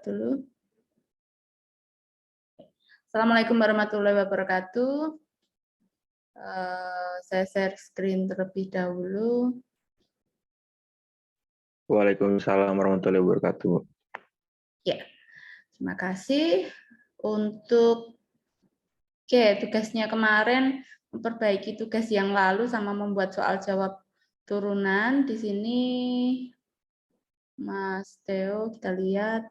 dulu. Assalamualaikum warahmatullahi wabarakatuh. Saya share screen terlebih dahulu. Waalaikumsalam warahmatullahi wabarakatuh. Ya, terima kasih untuk tugasnya kemarin memperbaiki tugas yang lalu sama membuat soal jawab turunan. Di sini Mas Theo, kita lihat.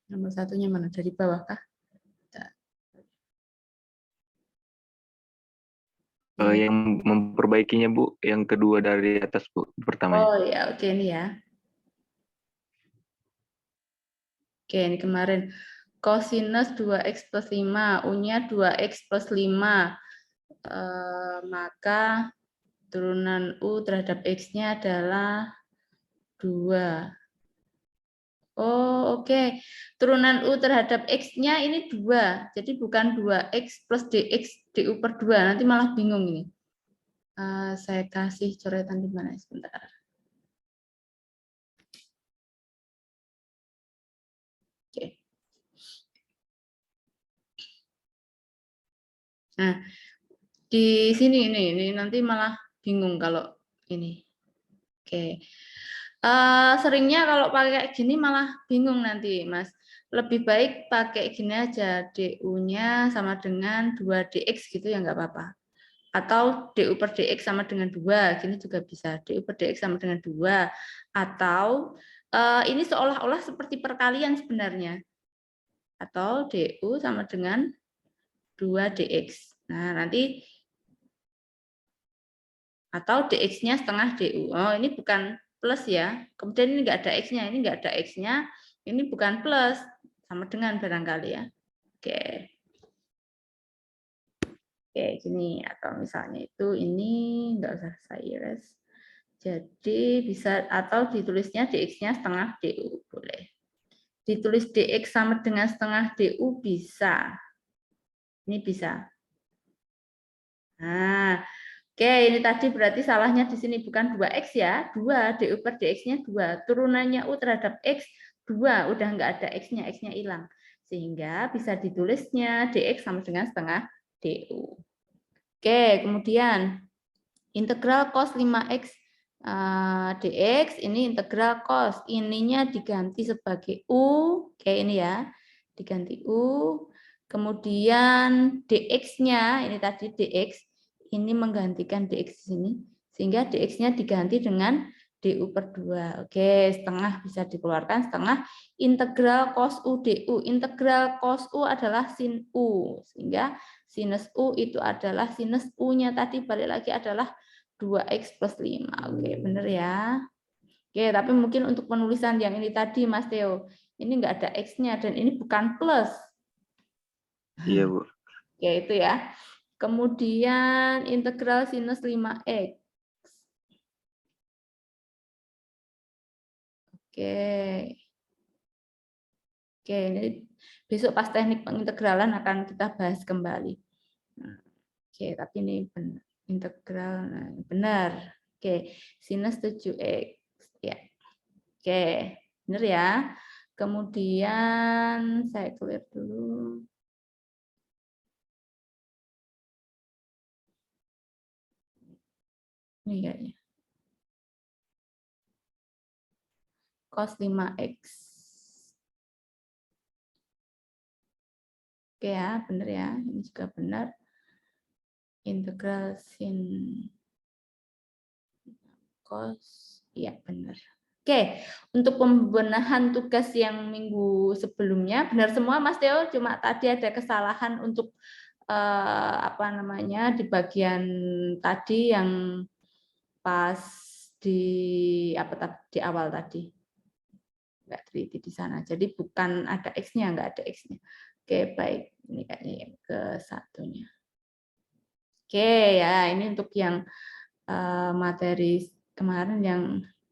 Nomor satunya mana? Dari bawah kah? Yang memperbaikinya, Bu, yang kedua dari atas, Bu, pertamanya. Oh ya, oke ini ya. Oke, ini kemarin cosinus 2x plus 5, U-nya 2x plus 5. Maka turunan U terhadap X-nya adalah 2. Oh, oke. Turunan U terhadap X-nya ini 2. Jadi bukan 2X plus DX, DU per 2. Nanti malah bingung ini. Saya kasih coretan di mana sebentar. Oke. Nah, di sini ini nanti malah bingung kalau ini. Oke. Seringnya kalau pakai gini malah bingung nanti, Mas. Lebih baik pakai gini aja, DU-nya sama dengan 2DX gitu ya nggak apa-apa. Atau DU per DX sama dengan 2, gini juga bisa. DU per DX sama dengan 2. Atau ini seolah-olah seperti perkalian sebenarnya. Atau DU sama dengan 2DX. Nah, nanti atau DX-nya setengah DU. Oh, ini bukan plus ya. Kemudian ini enggak ada X-nya, ini enggak ada X-nya. Ini bukan plus, sama dengan barangkali ya. Oke. Oke, gini. Atau misalnya itu ini enggak usah saya iris. Jadi bisa, atau ditulisnya DX-nya setengah DU. Boleh. Ditulis DX sama dengan setengah DU bisa. Ini bisa. Nah, oke, ini tadi berarti salahnya di sini bukan 2X ya, 2, DU per DX-nya 2. Turunannya U terhadap X, 2, udah nggak ada X-nya, X-nya hilang. Sehingga bisa ditulisnya DX sama dengan setengah DU. Oke, kemudian integral cos 5X DX, ini integral cos. Ininya diganti sebagai U, kayak ini ya, diganti U. Kemudian DX-nya, ini tadi DX, ini menggantikan DX di sini, sehingga DX-nya diganti dengan DU per 2. Oke, setengah bisa dikeluarkan, setengah integral cos U DU. Integral cos U adalah sin U, sehingga sinus U itu adalah sinus U-nya tadi balik lagi adalah 2X plus 5. Oke, benar ya. Oke, tapi mungkin untuk penulisan yang ini tadi, Mas Theo, ini enggak ada X-nya dan ini bukan plus. Iya, Bu. Ya, itu ya. Kemudian integral sinus 5X. Oke. Oke, ini besok pas teknik pengintegralan akan kita bahas kembali. Oke, tapi ini benar. Integral, benar. Oke, sinus 7X. Ya. Oke, benar ya. Kemudian saya clear dulu. Ini kayaknya. Cos 5X. Oke ya, benar ya. Ini juga benar. Integral sin cos. Iya, benar. Oke, untuk pembenahan tugas yang minggu sebelumnya, benar semua Mas Theo, cuma tadi ada kesalahan untuk apa namanya di bagian tadi yang pas di awal tadi nggak teliti di sana, jadi bukan ada X-nya, nggak ada X-nya. Oke, baik, ini kayaknya yang ke satunya. Oke ya, ini untuk yang materi kemarin yang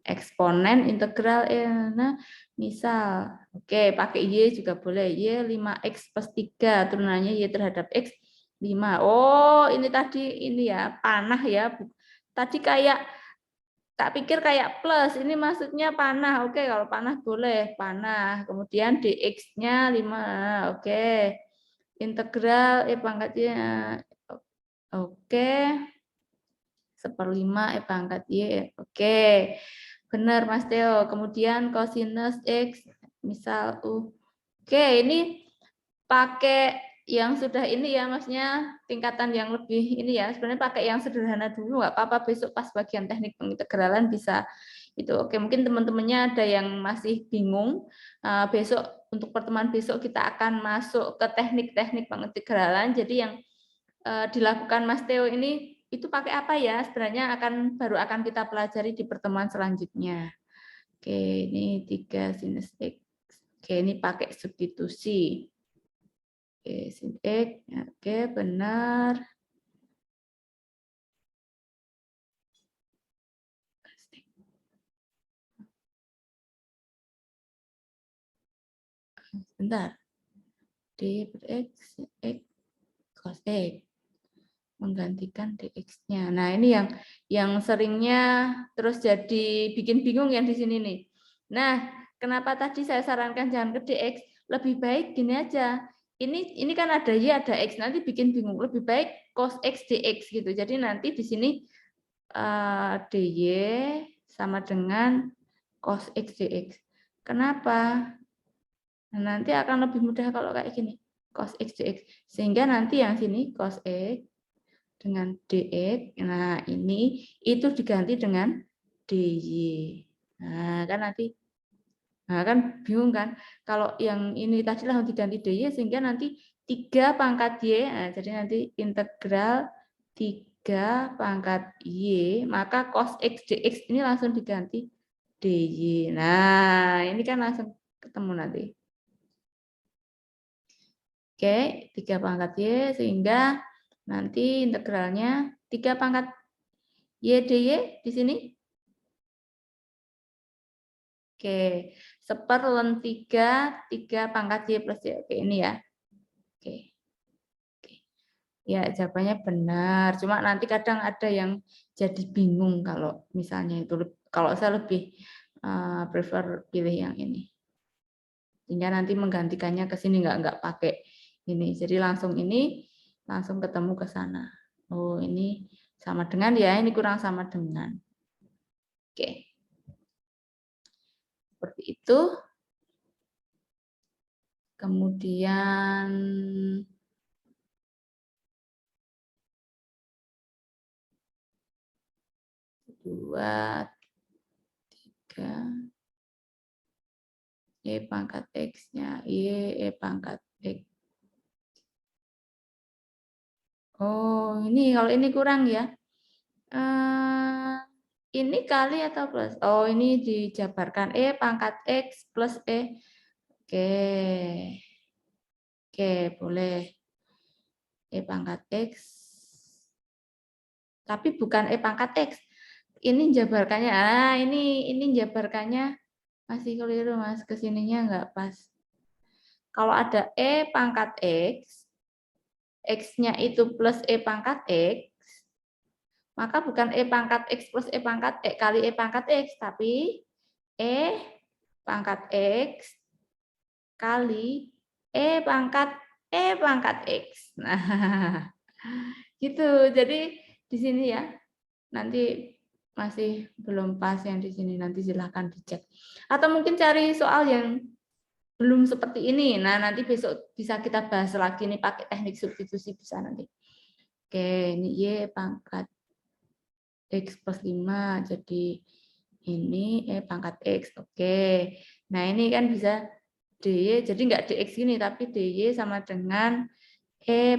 eksponen integral. Nah, misal oke pakai Y juga boleh, Y 5X plus 3 turunannya Y terhadap X 5. Oh, ini tadi ini ya, panah ya. Tadi kayak tak pikir kayak plus, ini maksudnya panah. Oke, kalau panah boleh, panah. Kemudian dx-nya 5. Oke. Integral pangkat Y. Oke. 1/5 pangkat Y. Oke. Benar, Mas Theo. Kemudian cosinus X, misal Oke, ini pakai yang sudah ini ya, maksudnya tingkatan yang lebih ini ya. Sebenarnya pakai yang sederhana dulu, nggak apa-apa. Besok pas bagian teknik pengintegralan bisa itu. Oke, mungkin teman-temannya ada yang masih bingung. Besok untuk pertemuan besok kita akan masuk ke teknik-teknik pengintegralan. Jadi yang dilakukan Mas Theo ini itu pakai apa ya? Sebenarnya baru akan kita pelajari di pertemuan selanjutnya. Oke, ini 3 sinus X. Oke, ini pakai substitusi. Oke, sin X. Oke, benar. Sebentar. D per X, X cos X. Menggantikan dx-nya. Nah, ini yang seringnya terus jadi bikin bingung yang di sini nih. Nah, kenapa tadi saya sarankan jangan ke dx? Lebih baik gini aja. Ini kan ada y, ada x, nanti bikin bingung. Lebih baik cos x dx gitu. Jadi nanti di sini dy sama dengan cos x dx. Kenapa? Nah, nanti akan lebih mudah kalau kayak gini. Cos x dx. Sehingga nanti yang sini cos x dengan dx. Nah, ini itu diganti dengan dy. Nah, kan bingung kan? Kalau yang ini tadi langsung diganti dy sehingga nanti 3 pangkat y. Nah, jadi nanti integral 3 pangkat y, maka cos x dx ini langsung diganti dy. Nah, ini kan langsung ketemu nanti. Oke, 3 pangkat y sehingga nanti integralnya 3 pangkat y dy di sini. Oke, 1/3 3 pangkat y plus y. Oke, ini ya. Oke. Ya, jawabannya benar. Cuma nanti kadang ada yang jadi bingung kalau misalnya itu. Kalau saya lebih prefer pilih yang ini. Sehingga nanti menggantikannya ke sini nggak pakai ini. Jadi langsung ini langsung ketemu ke sana. Oh, ini sama dengan ya, ini kurang sama dengan. Oke. Seperti itu. Kemudian dua, 3, y pangkat x-nya, y pangkat x. Oh, ini kalau ini kurang ya. Ini kali atau plus? Oh, ini dijabarkan pangkat x plus e. Oke. Oke, boleh. Pangkat x. Tapi bukan pangkat x. Ini jabarkannya. Ini jabarkannya masih keliru, Mas. Kesininya nggak pas. Kalau ada pangkat x, x-nya itu plus pangkat x, maka bukan pangkat x plus pangkat x kali pangkat x, tapi pangkat x kali pangkat x. Nah, gitu. Jadi di sini ya, nanti masih belum pas yang di sini, nanti silahkan dicek. Atau mungkin cari soal yang belum seperti ini. Nah, nanti besok bisa kita bahas lagi nih pakai teknik substitusi bisa nanti. Oke, ini y pangkat x plus 5. Jadi ini pangkat x. Oke. Nah, ini kan bisa dy, jadi nggak dx gini, tapi dy sama dengan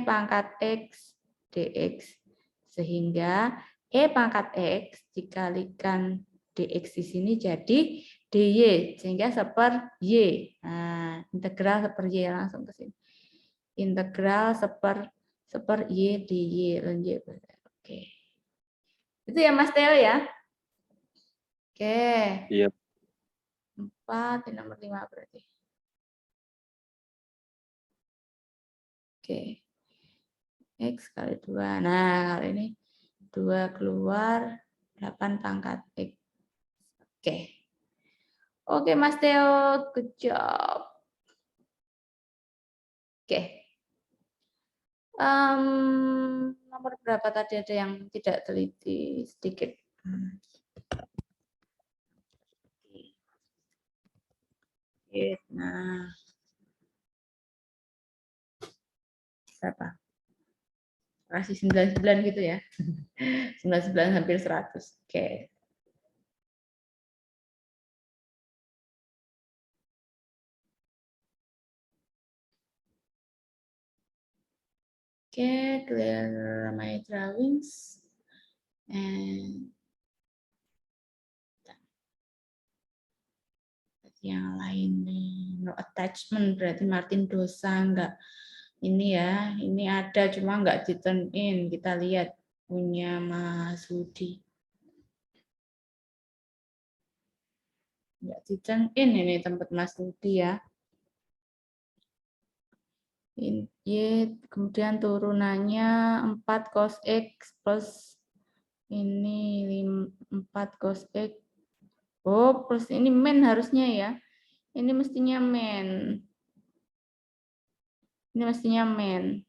pangkat x dx. Sehingga pangkat x dikalikan dx di sini jadi dy, sehingga 1/y. Nah, integral 1/y langsung ke sini. Integral 1/y dy. Oke. Itu ya Mas Theo ya. Oke. Iya. 4, nomor 5 berarti. Oke. X kali 2. Nah, kalau ini 2 keluar 8 pangkat X. Oke. Oke, Mas Theo, good job. Oke. Nomor berapa tadi ada yang tidak teliti sedikit? Nah, berapa? Kasih 99 gitu ya. 99 hampir 100. Oke. Oke, clear my drawings. And yang lain nih, no attachment berarti Martin dosa enggak. Ini ya, ini ada cuma enggak di turn in. Kita lihat punya Mas Budi. Enggak di turn in ini tempat Mas Budi ya. Y, kemudian turunannya 4 cos X plus ini 4 cos X. Oh, plus ini main harusnya ya. Ini mestinya main. Ini mestinya main.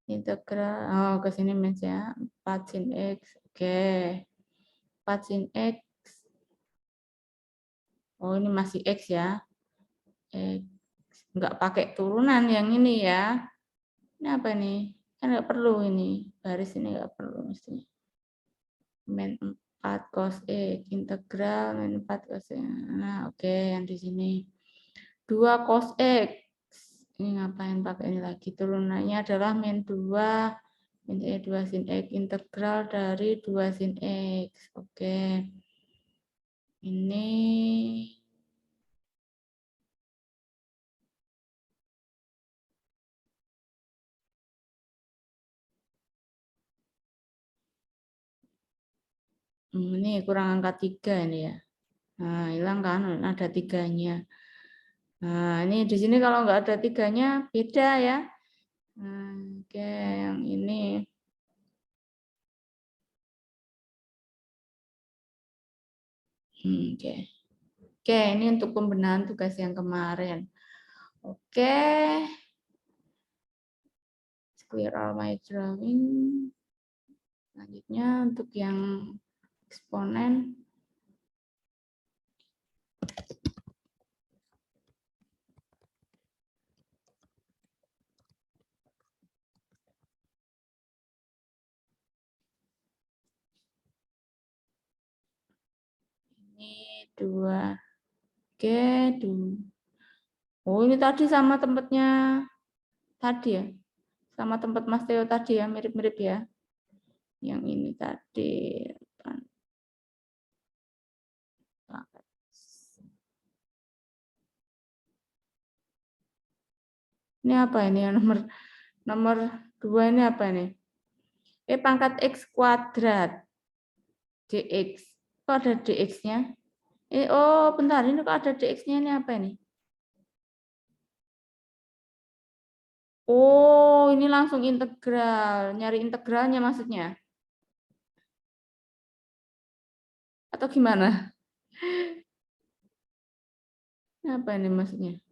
Integral, oh ke sini main ya. 4 sin X. Oke. 4 sin X. Oh, ini masih X ya. X. Enggak pakai turunan yang ini ya. Ini apa nih? Kan nggak perlu ini. Baris ini nggak perlu mestinya. Min 4 cos X. Integral min 4 cos X. Nah, oke, yang di sini. 2 cos X. Ini ngapain pakai ini lagi? Turunannya adalah min 2. Min 2 sin X. Integral dari 2 sin X. Oke. Ini kurang angka 3 ini ya. Nah, hilang kan ada 3-nya. Nah, ini di sini kalau nggak ada 3-nya beda ya. Nah, oke, yang ini. Oke. Oke, ini untuk pembenahan tugas yang kemarin. Oke. Clear all my drawing. Selanjutnya untuk yang eksponen. Ini 2. Oke, 2. Oh, ini tadi sama tempatnya tadi ya. Sama tempat Mas Theo tadi ya, mirip-mirip ya. Yang ini tadi. Ini apa ini yang nomor 2 ini apa ini? Pangkat X kuadrat. DX. Kok ada DX-nya? Oh, bentar, ini kok ada DX-nya ini apa ini? Oh, ini langsung integral. Nyari integralnya maksudnya? Atau gimana? Apa ini maksudnya?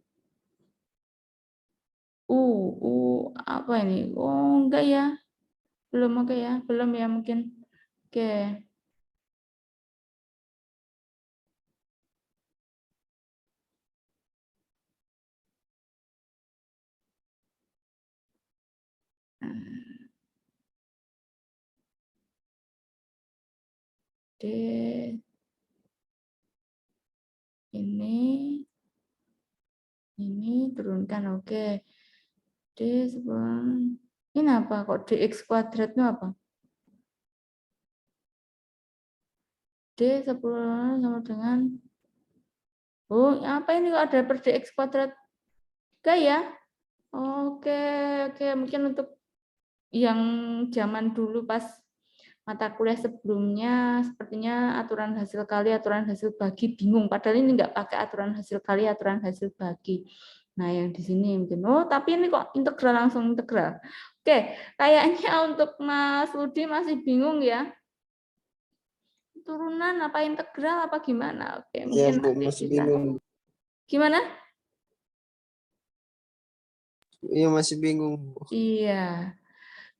Apa ini? Oh, enggak ya. Belum, oke ya. Belum ya mungkin. Oke. D. Ini turunkan, oke. D sebelum ini apa? Kok dx kuadrat itu apa? D 10 sama dengan apa ini kok ada per dx kuadrat? Enggak ya? Oke, mungkin untuk yang zaman dulu pas mata kuliah sebelumnya sepertinya aturan hasil kali, aturan hasil bagi bingung. Padahal ini enggak pakai aturan hasil kali, aturan hasil bagi. Nah, yang di sini mungkin, tapi ini kok integral, langsung integral. Oke, kayaknya untuk Mas Rudi masih bingung ya. turunan apa integral apa gimana? Oke, Ya, mungkin Bu, nanti masih bisa. bingung. Gimana? Iya, masih bingung, Bu. Iya.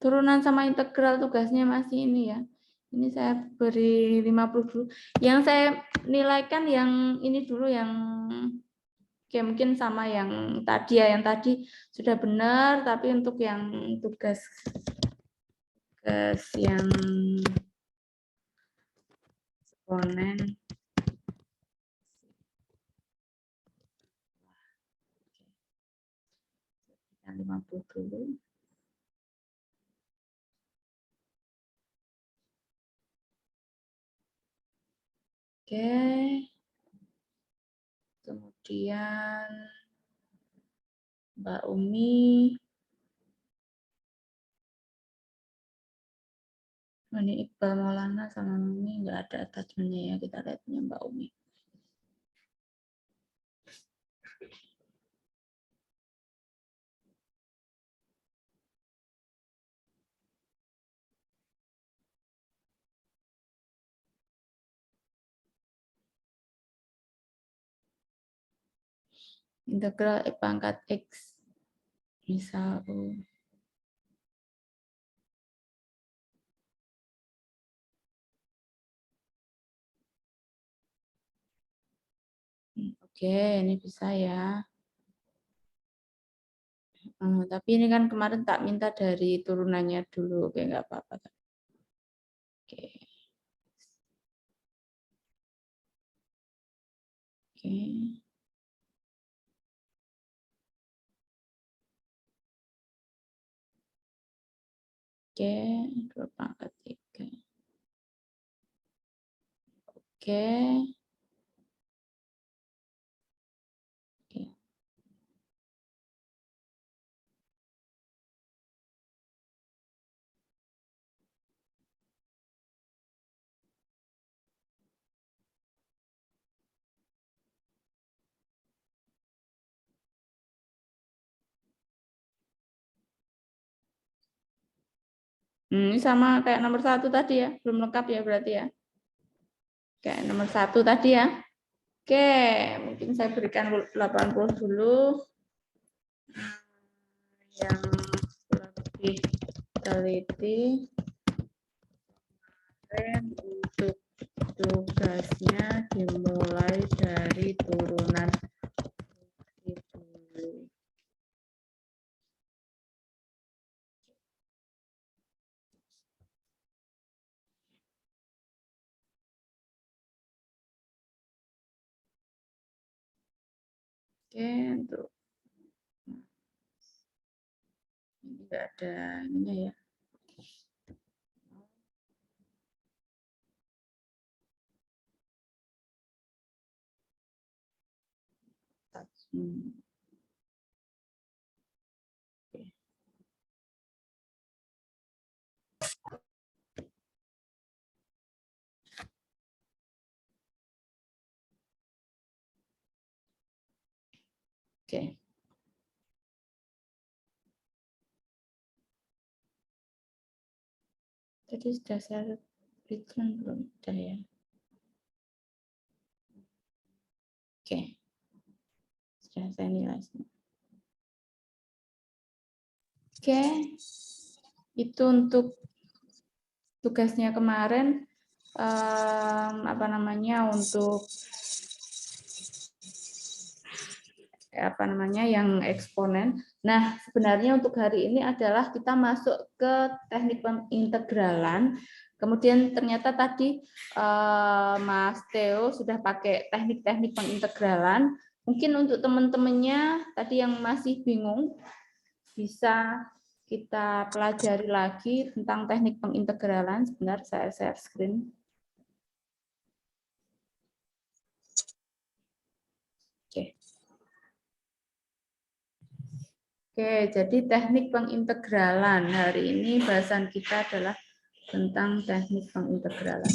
Turunan sama integral tugasnya masih ini ya. Ini saya beri 50 dulu. Yang saya nilaikan yang ini dulu yang mungkin sama yang tadi ya. Yang tadi sudah benar, tapi untuk yang tugas yang eksponen 50 dulu. Oke. Kemudian Mbak Umi. Ini Iqbal Maulana sama Umi nggak ada attachment-nya ya. Kita lihatnya Mbak Umi. Integral pangkat X. Misal U. Oke, ini bisa ya. Tapi ini kan kemarin tak minta dari turunannya dulu. Oke, nggak apa-apa. Oke. Oke. Oke, 2 pangkat 3. Oke. Oke. Ini sama kayak nomor 1 tadi ya, belum lengkap ya berarti ya. Kayak nomor 1 tadi ya. Oke, mungkin saya berikan 80 dulu. Yang lebih teliti untuk tugasnya dimulai dari turunan dulu. Oke, untuk ini enggak ada ininya ya. Oke. Tadi sudah saya berikan belum? Sudah ya. Oke. Sudah saya nilai semua. Oke. Itu untuk tugasnya kemarin apa namanya untuk yang eksponen. Nah, sebenarnya untuk hari ini adalah kita masuk ke teknik pengintegralan. Kemudian ternyata tadi Mas Theo sudah pakai teknik-teknik pengintegralan. Mungkin untuk teman-temannya tadi yang masih bingung bisa kita pelajari lagi tentang teknik pengintegralan. Sebentar saya share screen. Oke. Oke, jadi teknik pengintegralan. Hari ini bahasan kita adalah tentang teknik pengintegralan.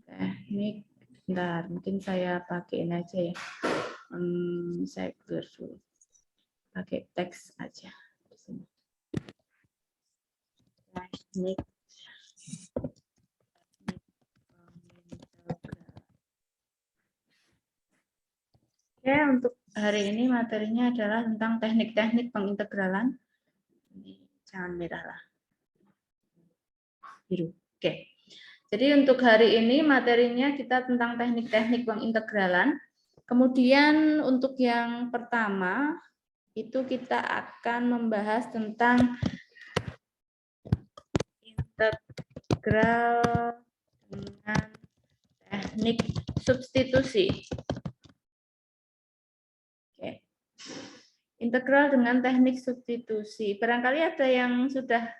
Teknik, bentar, mungkin saya pakai ini aja ya. Saya clear dulu. Pakai teks aja. Teknik Oke, untuk hari ini materinya adalah tentang teknik-teknik pengintegralan. Ini jangan merah lah. Biru. Oke. Jadi untuk hari ini materinya kita tentang teknik-teknik pengintegralan. Kemudian untuk yang pertama itu kita akan membahas tentang integral dengan teknik substitusi. Oke. Integral dengan teknik substitusi. Barangkali ada yang sudah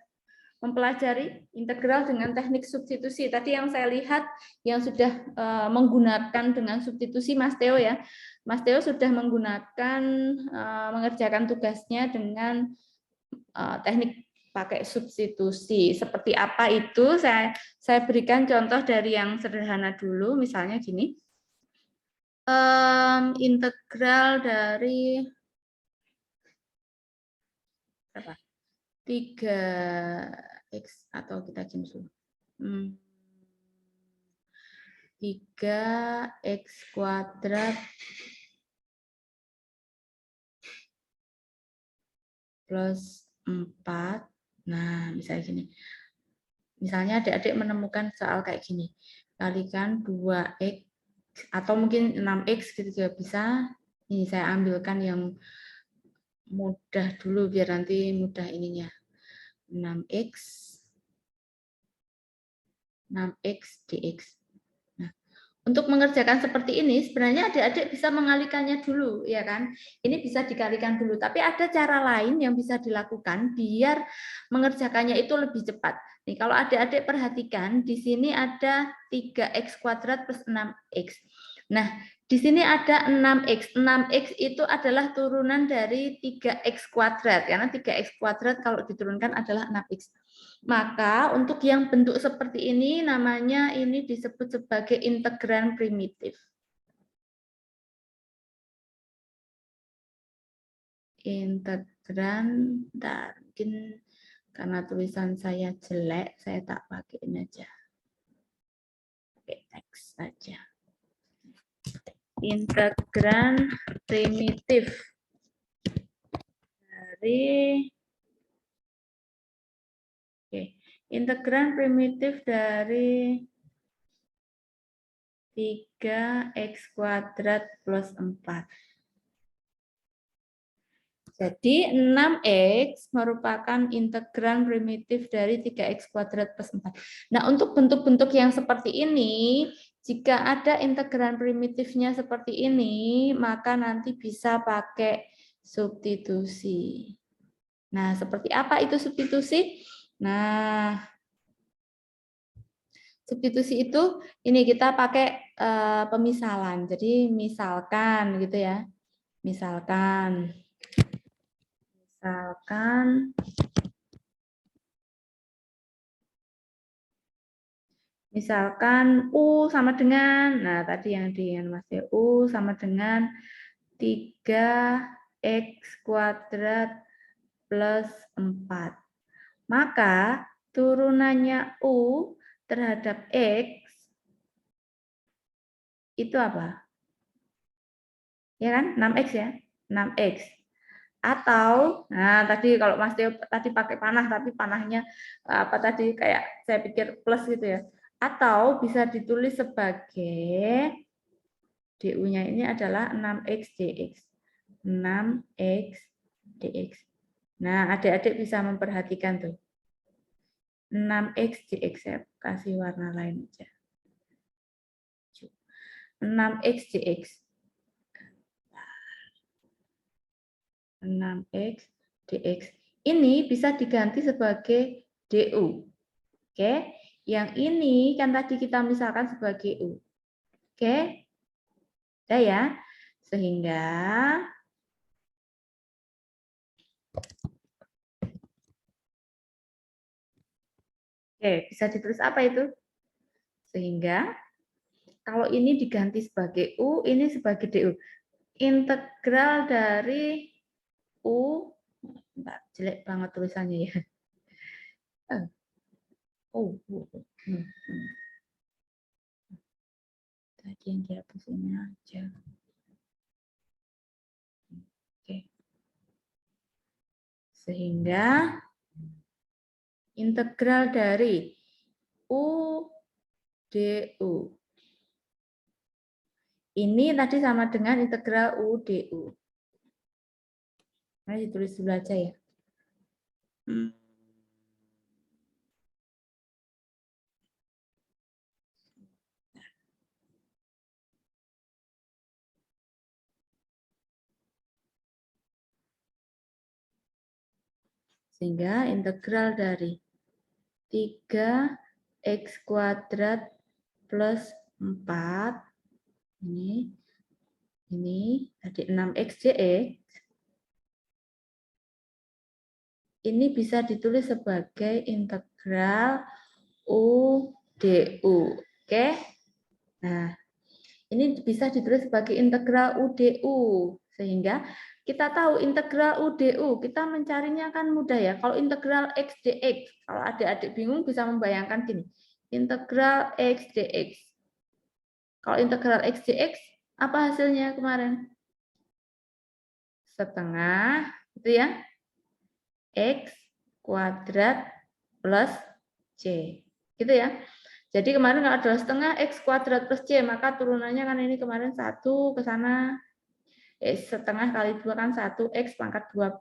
mempelajari integral dengan teknik substitusi. Tadi yang saya lihat yang sudah menggunakan dengan substitusi Mas Theo ya. Mas Theo sudah menggunakan mengerjakan tugasnya dengan teknik pakai substitusi. Seperti apa itu? Saya berikan contoh dari yang sederhana dulu, misalnya gini. Integral dari 3x atau kita jumlah 3x kuadrat plus 4. Nah, misalnya gini. Misalnya adik-adik menemukan soal kayak gini. Kalikan 2x atau mungkin 6x gitu juga bisa. Ini saya ambilkan yang mudah dulu biar nanti mudah ininya. 6x dx. Nah, untuk mengerjakan seperti ini sebenarnya adik-adik bisa mengalihkannya dulu, ya kan? Ini bisa dikalikan dulu, tapi ada cara lain yang bisa dilakukan biar mengerjakannya itu lebih cepat. Nih, kalau adik-adik perhatikan di sini ada 3x kuadrat plus 6x. Nah, di sini ada 6x. 6x itu adalah turunan dari 3x kuadrat, karena 3x kuadrat kalau diturunkan adalah 6x. Maka untuk yang bentuk seperti ini namanya ini disebut sebagai integran primitif. Integran, mungkin karena tulisan saya jelek, saya tak pakai ini aja. Pakai teks saja. Integran primitif dari integran primitif dari 3x kuadrat plus 4. Jadi 6x merupakan integran primitif dari 3x kuadrat plus 4. Nah, untuk bentuk-bentuk yang seperti ini, jika ada integran primitifnya seperti ini, maka nanti bisa pakai substitusi. Nah, seperti apa itu substitusi? Nah, substitusi itu ini kita pakai pemisalan. Jadi misalkan gitu ya. Misalkan U sama dengan, nah tadi yang di Mas U sama dengan 3x kuadrat plus 4. Maka turunannya U terhadap X itu apa? Ya kan? 6x ya? 6x. Atau, nah tadi kalau Mas Teo tadi pakai panah, tapi panahnya apa tadi kayak saya pikir plus gitu ya. Atau bisa ditulis sebagai DU-nya ini adalah 6x dx. 6x dx. Nah, adik-adik bisa memperhatikan tuh. 6x dx, saya kasih warna lain aja. 6x dx. 6x dx. Ini bisa diganti sebagai du. Oke, yang ini kan tadi kita misalkan sebagai u. Oke, udah ya. Sehingga bisa ditulis apa itu? Sehingga kalau ini diganti sebagai u, ini sebagai du. Integral dari u, jelek banget tulisannya ya. Tadi yang dihapus ini aja. Oke. Sehingga integral dari U du ini tadi sama dengan integral U du. Nah, ditulis dulu aja ya. Sehingga integral dari 3x kuadrat plus 4 ini tadi 6x dx ini bisa ditulis sebagai integral U du. Oke. Nah, ini bisa ditulis sebagai integral U du sehingga kita tahu integral U du, kita mencarinya kan mudah ya. Kalau integral x dx, kalau adik-adik bingung bisa membayangkan gini. Integral x dx. Kalau integral x dx, apa hasilnya kemarin? Setengah, itu ya. X kuadrat plus C. Gitu ya. Jadi kemarin kalau adalah setengah X kuadrat plus C, maka turunannya kan ini kemarin 1 ke sana. Setengah kali 2 kan 1X pangkat 2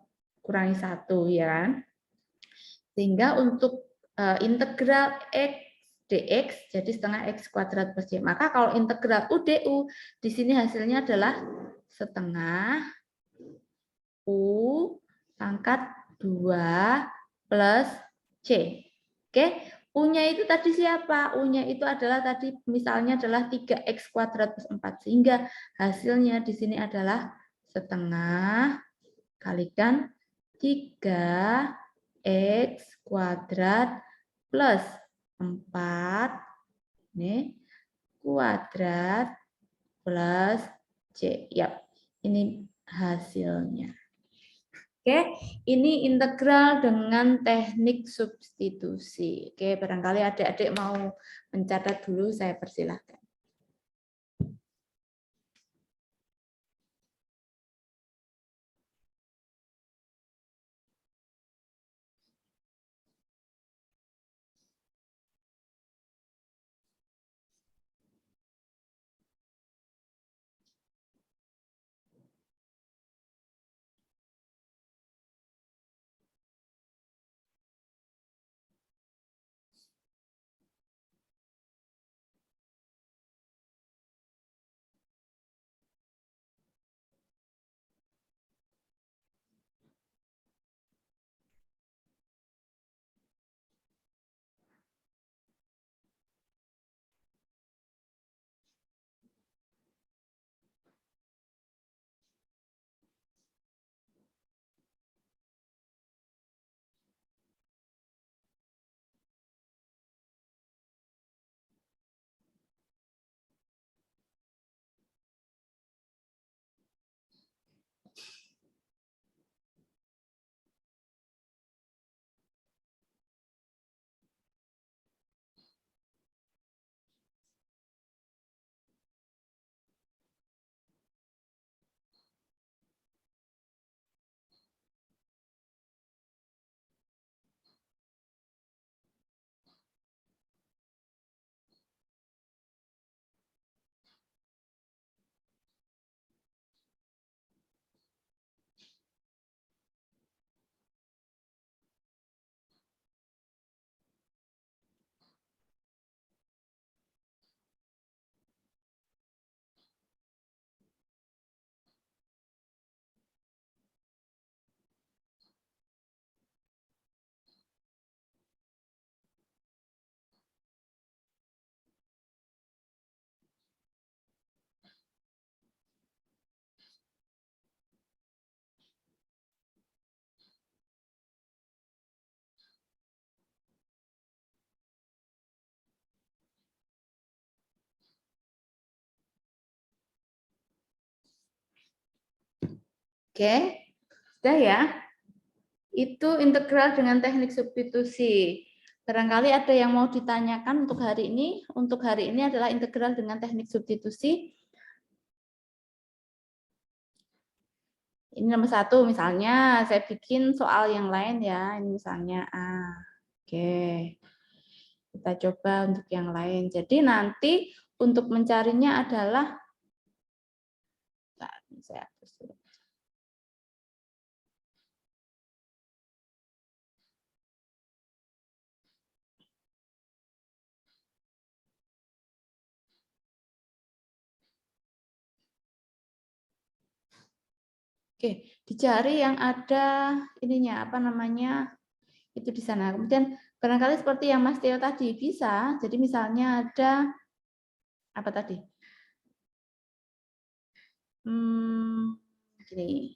kurangi 1, ya kan? Sehingga untuk integral X dx jadi setengah X kuadrat plus C. Maka kalau integral U du, di sini hasilnya adalah setengah U pangkat 2 plus C. Oke, U-nya itu tadi siapa? U-nya itu adalah tadi misalnya adalah 3x kuadrat plus 4. Sehingga hasilnya di sini adalah setengah kalikan 3x kuadrat plus 4 ini kuadrat plus C. Yap, ini hasilnya. Oke, ini integral dengan teknik substitusi. Oke, barangkali adik-adik mau mencatat dulu, saya persilahkan. Oke, sudah ya. Itu integral dengan teknik substitusi. Barangkali ada yang mau ditanyakan untuk hari ini. Untuk hari ini adalah integral dengan teknik substitusi. Ini nomor 1, misalnya saya bikin soal yang lain ya. Ini misalnya A. Oke. Kita coba untuk yang lain. Jadi nanti untuk mencarinya adalah, saya hapus dulu. Oke, dicari yang ada ininya, apa namanya, itu di sana. Kemudian barangkali seperti yang Mas Theo tadi bisa, jadi misalnya ada, apa tadi? Gini.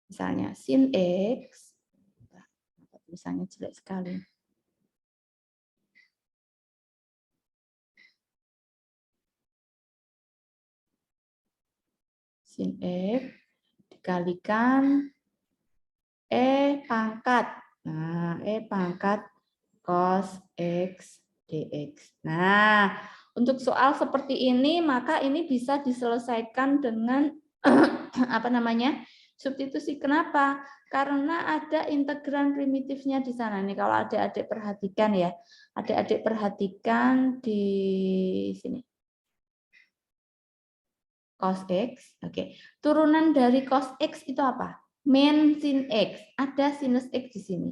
Misalnya sin X, misalnya jelek sekali. Sin X dikalikan E pangkat. Nah, E pangkat cos X dx. Nah, untuk soal seperti ini, maka ini bisa diselesaikan dengan apa namanya, substitusi. Kenapa? Karena ada integran primitifnya di sana. Nih, kalau adik-adik perhatikan ya, adik-adik perhatikan di sini. Cos X, oke. Turunan dari cos X itu apa? Min sin X. Ada sinus X di sini.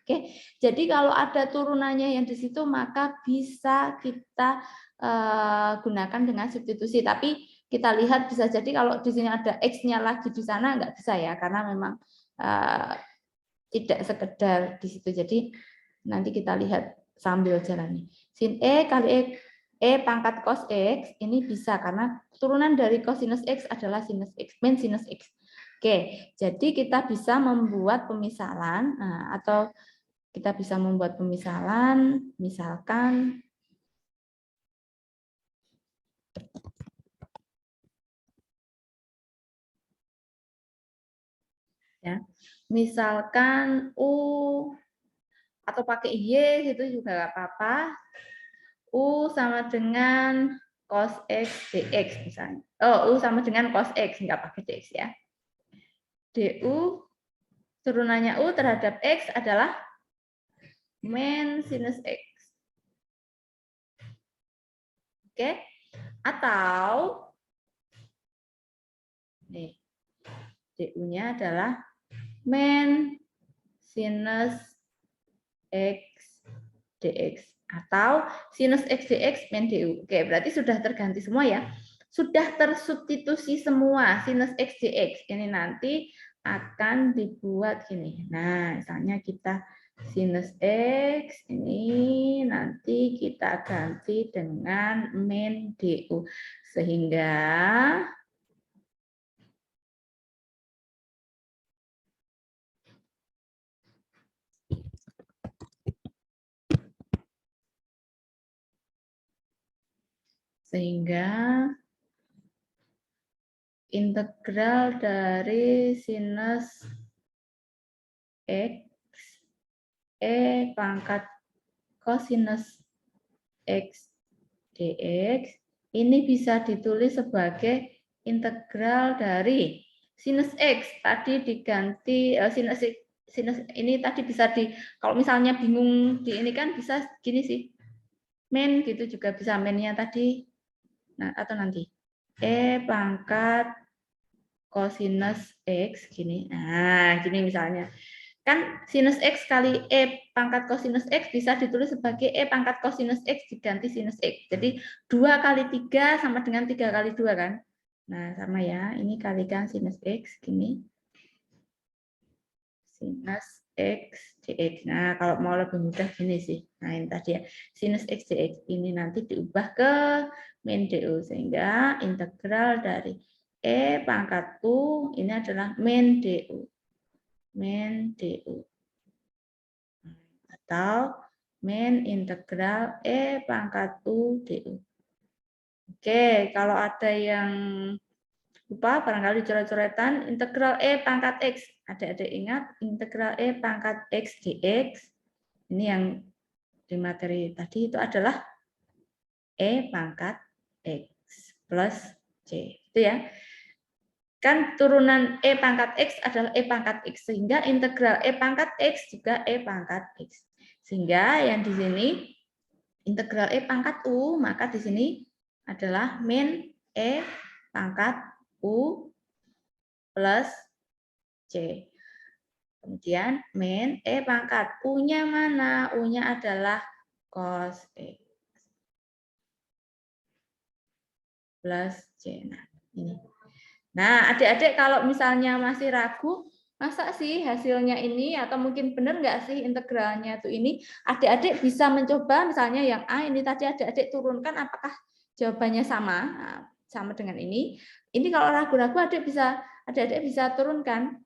Oke, jadi kalau ada turunannya yang di situ, maka bisa kita gunakan dengan substitusi. Tapi kita lihat bisa jadi kalau di sini ada X-nya lagi di sana, nggak bisa ya, karena memang tidak sekedar di situ. Jadi nanti kita lihat sambil jalan. Sin E kali E pangkat cos X, ini bisa karena turunan dari cosinus X adalah sinus X, min sinus X. Oke, jadi kita bisa membuat pemisalan, atau kita bisa membuat pemisalan, misalkan ya, misalkan U atau pakai Y gitu juga nggak apa-apa. U sama dengan cos X dx misalnya. Oh, U sama dengan cos X, nggak pakai dx ya. Du turunannya U terhadap X adalah min sinus X. Oke, atau nih, du-nya adalah min sinus X dx atau sinus X dx min du. Oke, berarti sudah terganti semua ya. Sudah tersubstitusi semua sinus X dx. Ini nanti akan dibuat gini. Nah, misalnya kita sinus X ini nanti kita ganti dengan min du. Sehingga integral dari sinus X E pangkat cosinus X dx ini bisa ditulis sebagai integral dari sinus X tadi diganti sinus ini tadi bisa kalau misalnya bingung di ini kan bisa gini sih, min gitu juga bisa, minnya tadi, nah atau nanti E pangkat cosinus X gini. Nah, gini misalnya. Kan sinus X kali E pangkat cosinus X bisa ditulis sebagai E pangkat cosinus X diganti sinus X. Jadi 2 kali 3 sama dengan 3 kali 2 kan. Nah, sama ya. Ini kalikan sinus X gini. Sinus X dx. Nah, kalau mau lebih mudah gini sih. Nah, ini tadi ya. Sinus X dx ini nanti diubah ke min du. Sehingga integral dari E pangkat U ini adalah min du. Min du. Atau min integral E pangkat U du. Oke, kalau ada yang lupa, barangkali coret-coretan, integral E pangkat X. Adik-adik ingat, integral E pangkat X dx Ini yang di materi tadi itu adalah E pangkat X plus C. Itu ya. Kan turunan E pangkat X adalah E pangkat X, sehingga integral E pangkat X juga E pangkat X. Sehingga yang di sini integral E pangkat U, maka di sini adalah min E pangkat U plus C. Kemudian min E pangkat U-nya mana? U-nya adalah cos X plus C. Nah, ini. Nah, adik-adik kalau misalnya masih ragu, masa sih hasilnya ini, atau mungkin benar nggak sih integralnya itu ini, adik-adik bisa mencoba misalnya yang A ini tadi adik-adik turunkan apakah jawabannya sama, nah, sama dengan ini. Ini kalau ragu-ragu adik-adik bisa turunkan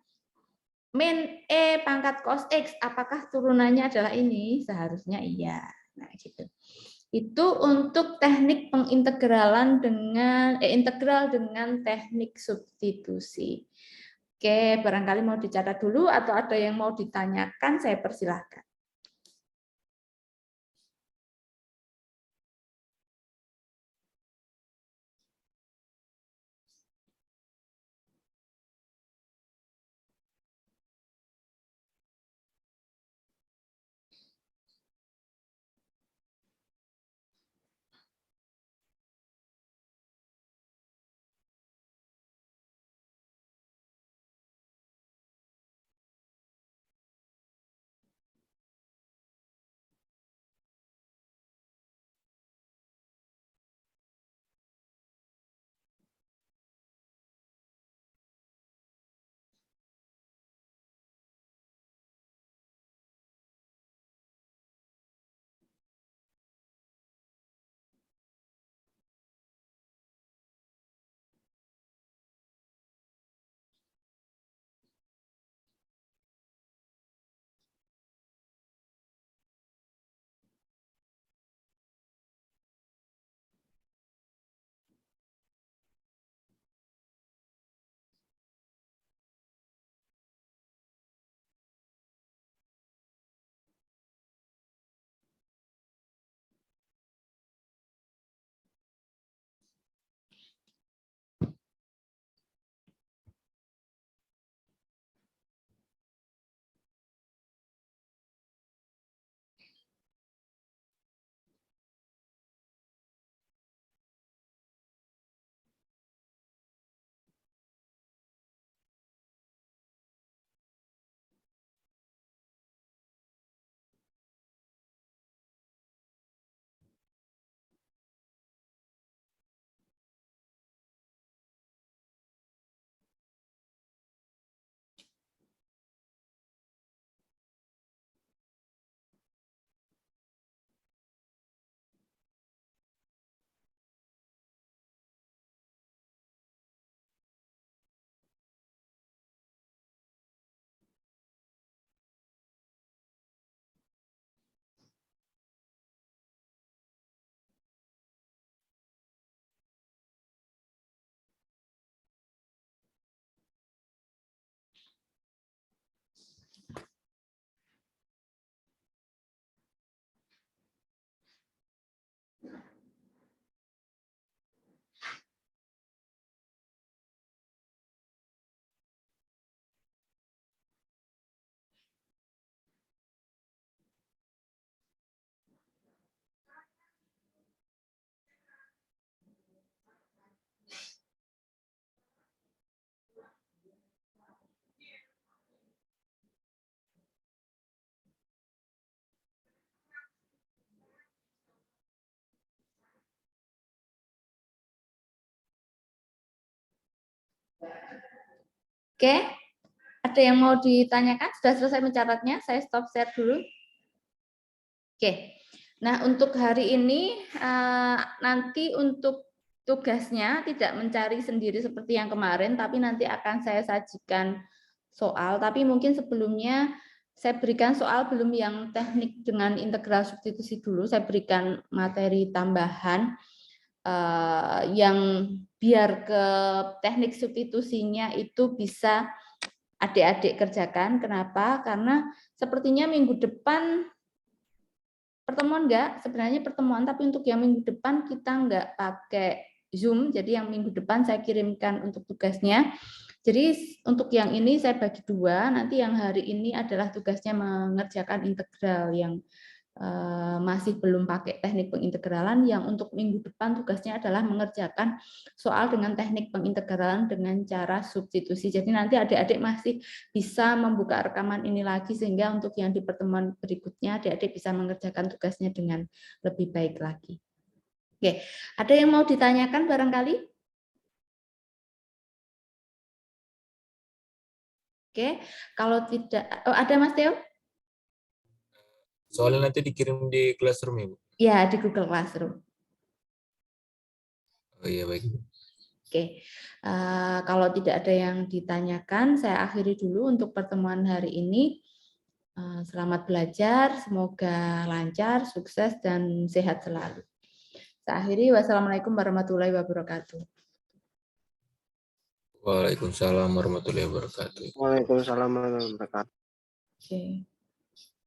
min E pangkat cos X, apakah turunannya adalah ini? Seharusnya iya. Nah, gitu. Itu untuk teknik pengintegralan dengan integral dengan teknik substitusi. Oke, barangkali mau dicatat dulu atau ada yang mau ditanyakan, saya persilahkan. Oke, ada yang mau ditanyakan? Sudah selesai mencatatnya? Saya stop share dulu. Oke, nah untuk hari ini nanti untuk tugasnya tidak mencari sendiri seperti yang kemarin, tapi nanti akan saya sajikan soal. Tapi mungkin sebelumnya saya berikan soal belum yang teknik dengan integral substitusi dulu. Saya berikan materi tambahan yang biar ke teknik substitusinya itu bisa adik-adik kerjakan. Kenapa? Karena sepertinya minggu depan pertemuan enggak? Sebenarnya pertemuan, tapi untuk yang minggu depan kita enggak pakai Zoom. Jadi yang minggu depan saya kirimkan untuk tugasnya. Jadi untuk yang ini saya bagi dua. Nanti yang hari ini adalah tugasnya mengerjakan integral yang masih belum pakai teknik pengintegralan. Yang untuk minggu depan tugasnya adalah mengerjakan soal dengan teknik pengintegralan dengan cara substitusi. Jadi nanti adik-adik masih bisa membuka rekaman ini lagi sehingga untuk yang di pertemuan berikutnya adik-adik bisa mengerjakan tugasnya dengan lebih baik lagi. Oke, ada yang mau ditanyakan barangkali? Oke, kalau tidak, ada Mas Teo? Soalnya nanti dikirim di Classroom ya, Bu? Ya, di Google Classroom. Oh iya, baik. Oke, kalau tidak ada yang ditanyakan, saya akhiri dulu untuk pertemuan hari ini. Selamat belajar, semoga lancar, sukses, dan sehat selalu. Saya akhiri, wassalamualaikum warahmatullahi wabarakatuh. Waalaikumsalam warahmatullahi wabarakatuh. Waalaikumsalam warahmatullahi wabarakatuh. Oke.